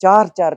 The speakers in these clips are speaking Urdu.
4-4,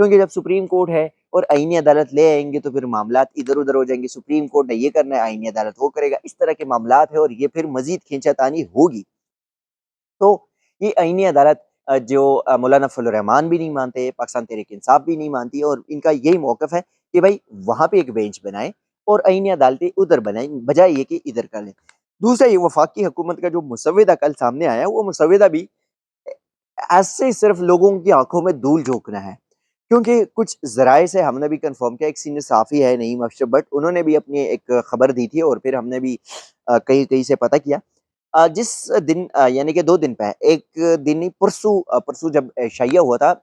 کیونکہ جب سپریم کورٹ ہے اور آئینی عدالت لے آئیں گے تو پھر معاملات ادھر ادھر ہو جائیں گے، سپریم کورٹ نے یہ کرنا ہے، آئینی عدالت وہ کرے گا، اس طرح کے معاملات ہے اور یہ پھر مزید کھینچا تانی ہوگی۔ تو یہ آئینی عدالت جو مولانا فضل الرحمان بھی نہیں مانتے، پاکستان تحریک انصاف بھی نہیں مانتی، اور ان کا یہی موقف ہے کہ بھائی وہاں پہ ایک بینچ بنائیں اور آئینی عدالتیں ادھر بنائیں، بجائے یہ کہ ادھر کر لیں۔ دوسرا یہ وفاقی حکومت کا جو مسودہ کل سامنے آیا، وہ مسودہ بھی ایسے صرف لوگوں کی آنکھوں میں دھول جھونکنا ہے، کیونکہ کچھ ذرائع سے ہم نے بھی کنفرم کیا، ایک سینئر صحافی ہے نعیم افشر بٹ، انہوں نے بھی اپنی ایک خبر دی تھی اور پھر ہم نے بھی کہیں کہیں سے پتہ کیا، جس دن یعنی کہ 2 دن پہ ایک دن ہی پرسوں جب شیعہ ہوا تھا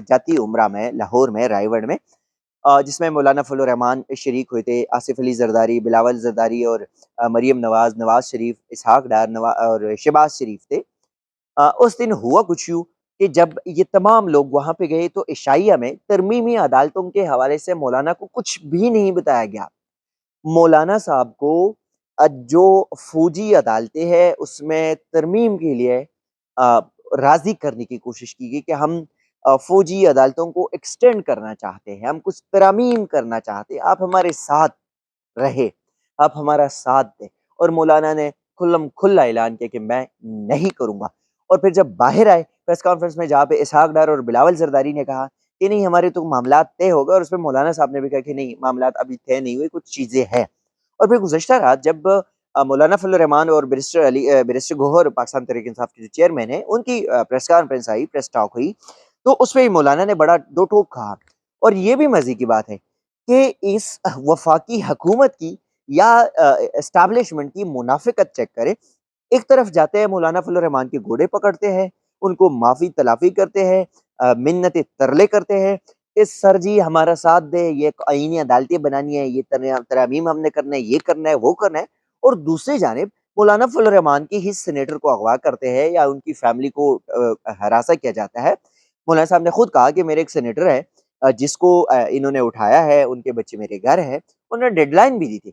جاتی عمرہ میں لاہور میں رائے گڑھ میں، جس میں مولانا فضل الرحمان شریک ہوئے تھے، آصف علی زرداری، بلاول زرداری اور مریم نواز، نواز شریف، اسحاق ڈار اور شہباز شریف تھے۔ اس دن ہوا کچھ یوں کہ جب یہ تمام لوگ وہاں پہ گئے تو عشائیہ میں ترمیمی عدالتوں کے حوالے سے مولانا کو کچھ بھی نہیں بتایا گیا۔ مولانا صاحب کو جو فوجی عدالتیں ہیں اس میں ترمیم کے لیے آ، راضی کرنے کی کوشش کی گئی کہ ہم فوجی عدالتوں کو ایکسٹینڈ کرنا چاہتے ہیں، ہم کچھ ترامیم کرنا چاہتے ہیں، آپ ہمارے ساتھ رہے، آپ ہمارا ساتھ دیں، اور مولانا نے کھلم کھلا اعلان کیا کہ میں نہیں کروں گا۔ اور پھر جب باہر آئے پریس کانفرنس میں، جہاں پہ اسحاق ڈار اور بلاول زرداری نے کہا کہ نہیں ہمارے تو معاملات طے ہو گئے، اور اس پہ مولانا صاحب نے بھی کہا کہ نہیں معاملات ابھی طے نہیں ہوئے، کچھ چیزیں ہیں۔ اور پھر گزشتہ رات جب مولانا فضل الرحمان اور بیرسٹر گوہر پاکستان تحریک انصاف کے جو چیئرمین ہیں ان کی پریس کانفرنس آئی، پریس ٹاک ہوئی، تو اس پہ مولانا نے بڑا دو ٹوک کہا، اور یہ بھی مزے کی بات ہے کہ اس وفاقی حکومت کی یا اسٹیبلشمنٹ کی منافقت چیک کرے۔ ایک طرف جاتے ہیں مولانا فضل الرحمان کے گھوڑے پکڑتے ہیں، ان کو معافی تلافی کرتے ہیں، منت ترلے کرتے ہیں کہ سر جی ہمارا ساتھ دے، یہ آئینی عدالتیں بنانی ہے، یہ ترامیم ہم نے کرنا ہے، یہ کرنا ہے، وہ کرنا ہے، اور دوسری جانب مولانا فضل الرحمان کی ہی سینیٹر کو اغوا کرتے ہیں یا ان کی فیملی کو ہراساں کیا جاتا ہے۔ مولانا صاحب نے خود کہا کہ میرے ایک سینیٹر ہے جس کو انہوں نے اٹھایا ہے، ان کے بچے میرے گھر ہیں، انہوں نے ڈیڈ لائن بھی دی تھی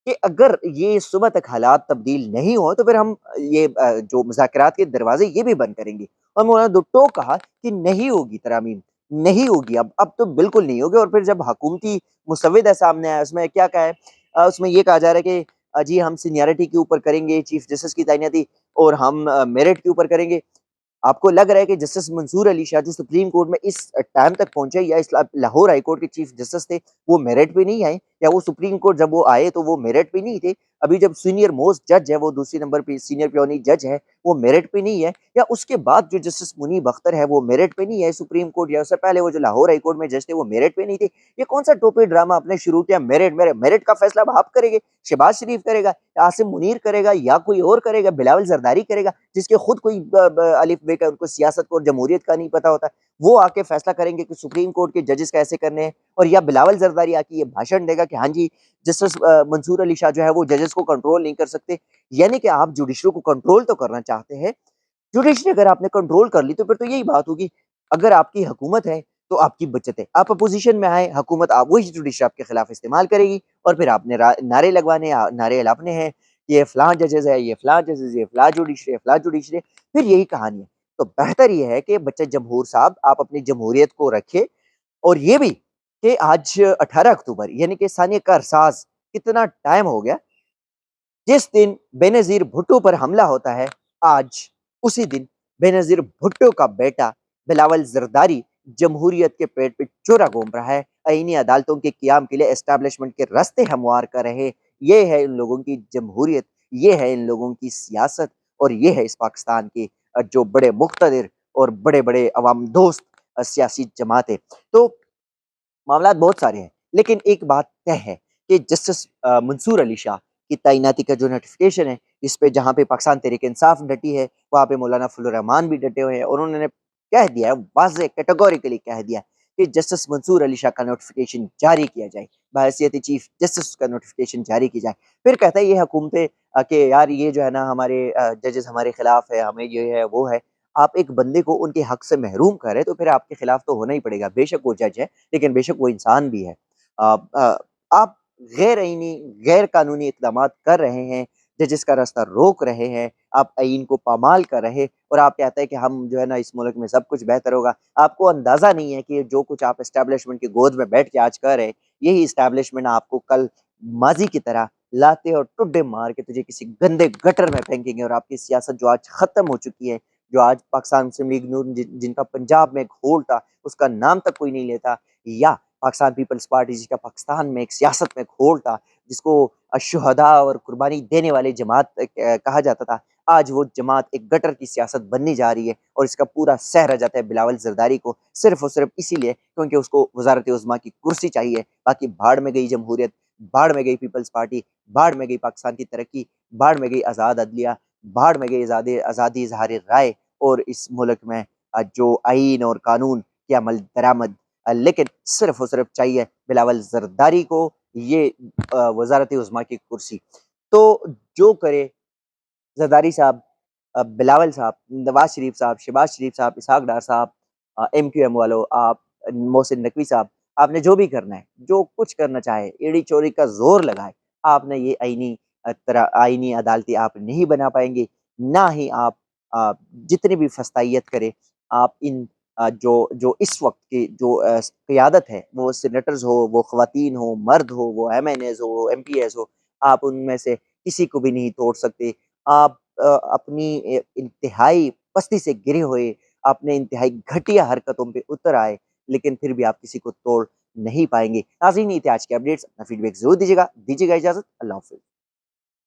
کہ اگر یہ صبح تک حالات تبدیل نہیں ہو تو پھر ہم یہ جو مذاکرات کے دروازے یہ بھی بند کریں گے۔ اور مولانا دوٹو کہا کہ نہیں ہوگی ترامیم، نہیں ہوگی، اب تو بالکل نہیں ہوگی۔ اور پھر جب حکومتی مسودہ سامنے آیا، اس میں کیا کہا ہے، اس میں یہ کہا جا رہا ہے کہ جی ہم سینیارٹی کے اوپر کریں گے چیف جسٹس کی تعیناتی، اور ہم میرٹ کے اوپر کریں گے۔ آپ کو لگ رہا ہے کہ جسٹس منصور علی شاہ جو سپریم کورٹ میں اس ٹائم تک پہنچے، یا اس لاہور ہائی کورٹ کے چیف جسٹس تھے، وہ میرٹ پہ نہیں آئے، یا وہ سپریم کورٹ جب وہ آئے تو وہ میرٹ پہ نہیں تھے؟ ابھی جب سینئر موسٹ جج ہے، وہ دوسری نمبر پہ سینئر پیونی جج ہے، وہ میرٹ پہ نہیں ہے؟ یا اس کے بعد جو جسٹس منیب اختر ہے وہ میرٹ پہ نہیں ہے سپریم کورٹ، یا اس سے پہلے وہ جو لاہور ہائی کورٹ میں جج تھے وہ میرٹ پہ نہیں تھے؟ یہ کون سا ٹوپی ڈرامہ آپ نے شروع کیا؟ میرٹ کا فیصلہ اب آپ کریں گے، شہباز شریف کرے گا، عاصم منیر کرے گا، یا کوئی اور کرے گا، بلاول زرداری کرے گا، جس کے خود کوئی الف بے کا ان کو سیاست کو اور جمہوریت کا نہیں پتا ہوتا، وہ آ کے فیصلہ کریں گے کہ سپریم کورٹ کے ججز کیسے کرنے ہیں؟ اور یا بلاول زرداری آ کے یہ بھاشن دے گا کہ ہاں جی جسٹس منصور علی شاہ جو ہے وہ ججز کو کنٹرول نہیں کر سکتے؟ یعنی کہ آپ جوڈیشری کو کنٹرول تو کرنا چاہتے ہیں، جوڈیشری اگر آپ نے کنٹرول کر لی تو پھر تو یہی بات ہوگی، اگر آپ کی حکومت ہے تو آپ کی بچت ہے، آپ اپوزیشن میں آئے، حکومت آپ وہی جوڈیشری آپ کے خلاف استعمال کرے گی، اور پھر آپ نے نعرے لگوانے، نعرے الاپنے ہیں، یہ فلاں ججز ہے، یہ فلاں ججز، یہ فلاں جوڈیشری، فلاں جوڈیشری، پھر یہی کہانی ہے۔ تو بہتر یہ ہے کہ بچہ جمہور صاحب آپ اپنی جمہوریت کو رکھے، اور یہ بھی کہ آج 18 اکتوبر یعنی کہ ثانیہ کارساز کتنا ٹائم ہو گیا، جس دن بے نظیر بھٹو پر حملہ ہوتا ہے، آج اسی دن بے نظیر بھٹو کا بیٹا بلاول زرداری جمہوریت کے پیٹ پہ چورا گھوم رہا ہے، آئینی عدالتوں کے قیام کے لیے اسٹیبلشمنٹ کے راستے ہموار کر رہے۔ یہ ہے ان لوگوں کی جمہوریت، یہ ہے ان لوگوں کی سیاست، اور یہ ہے اس پاکستان کے جو بڑے مقتدر اور بڑے بڑے عوام دوست سیاسی جماعتیں۔ تو معاملات بہت سارے ہیں، لیکن ایک بات طے ہے کہ جسٹس منصور علی شاہ کی تعیناتی کا جو نوٹیفکیشن ہے، اس پہ جہاں پہ پاکستان تحریک انصاف ڈٹی ہے، وہاں پہ مولانا فضل الرحمان بھی ڈٹے ہوئے ہیں، اور انہوں نے کہہ دیا ہے، واضح کیٹیگوریکلی کہہ دیا ہے کہ جسٹس منصور علی شاہ کا نوٹیفکیشن جاری کیا جائے، بحیثیت چیف جسٹس کا نوٹیفکیشن جاری کی جائے۔ پھر کہتا ہے یہ حکومتیں کہ یار یہ جو ہے نا ہمارے ججز ہمارے خلاف ہے، ہمیں یہ ہے وہ ہے۔ آپ ایک بندے کو ان کے حق سے محروم کرے تو پھر آپ کے خلاف تو ہونا ہی پڑے گا، بے شک وہ جج ہے لیکن بے شک وہ انسان بھی ہے۔ آپ غیر آئینی غیر قانونی اقدامات کر رہے ہیں، ججز کا راستہ روک رہے ہیں، آپ آئین کو پامال کر رہے اور آپ کہتے ہیں کہ ہم جو ہے نا اس ملک میں سب کچھ بہتر ہوگا۔ آپ کو اندازہ نہیں ہے کہ جو کچھ آپ اسٹیبلشمنٹ کی گود میں بیٹھ کے آج کر رہے ہیں، یہی اسٹیبلشمنٹ آپ کو کل ماضی کی طرح لاتے اور ٹڈے مار کے تجھے کسی گندے گٹر میں پھینکیں گے، اور آپ کی سیاست جو آج ختم ہو چکی ہے، جو آج پاکستان مسلم لیگ نون جن کا پنجاب میں ایک ہول تھا، اس کا نام تک کوئی نہیں لیتا، یا پاکستان پیپلز پارٹی جس کا پاکستان میں ایک سیاست میں ایک ہول تھا، جس کو شہداء اور قربانی دینے والے جماعت کہا جاتا تھا، آج وہ جماعت ایک گٹر کی سیاست بننے جا رہی ہے، اور اس کا پورا سہ رہ جاتا ہے بلاول زرداری کو، صرف اور صرف اسی لیے کیونکہ اس کو وزارت عظمیٰ کی کرسی چاہیے۔ باقی بھاڑ میں گئی جمہوریت، بھاڑ میں گئی پیپلز پارٹی، بھاڑ میں گئی پاکستان کی ترقی، بھاڑ میں گئی آزاد عدلیہ، بھاڑ میں گئی آزادی اظہار رائے، اور اس ملک میں جو آئین اور قانون کی عمل درآمد۔ لیکن صرف اور صرف چاہیے بلاول زرداری کو یہ وزارت عظمیٰ کی کرسی۔ تو جو کرے زرداری صاحب، بلاول صاحب، نواز شریف صاحب، شہباز شریف صاحب، اسحاق ڈار صاحب، ایم کیو ایم والو، آپ محسن نقوی صاحب، آپ نے جو بھی کرنا ہے، جو کچھ کرنا چاہے، ایڑی چوری کا زور لگائے، آپ نے یہ آئینی عدالتی آپ نہیں بنا پائیں گے، نہ ہی آپ جتنی بھی فسطائیت کرے، آپ ان جو اس وقت کی جو قیادت ہے، وہ سینیٹرز ہو، وہ خواتین ہو، مرد ہو، وہ ایم این ایز ہو، ایم پی ایز ہو، آپ ان میں سے کسی کو بھی نہیں توڑ سکتے۔ آپ اپنی انتہائی پستی سے گرے ہوئے، اپنے انتہائی گھٹیا حرکتوں پہ اتر آئے، لیکن پھر بھی آپ کسی کو توڑ نہیں پائیں گے۔ ناظرین، یہ تھے آج کے اپڈیٹس، اپنا فیڈ بیک ضرور دیجیے گا اجازت، اللہ حافظ۔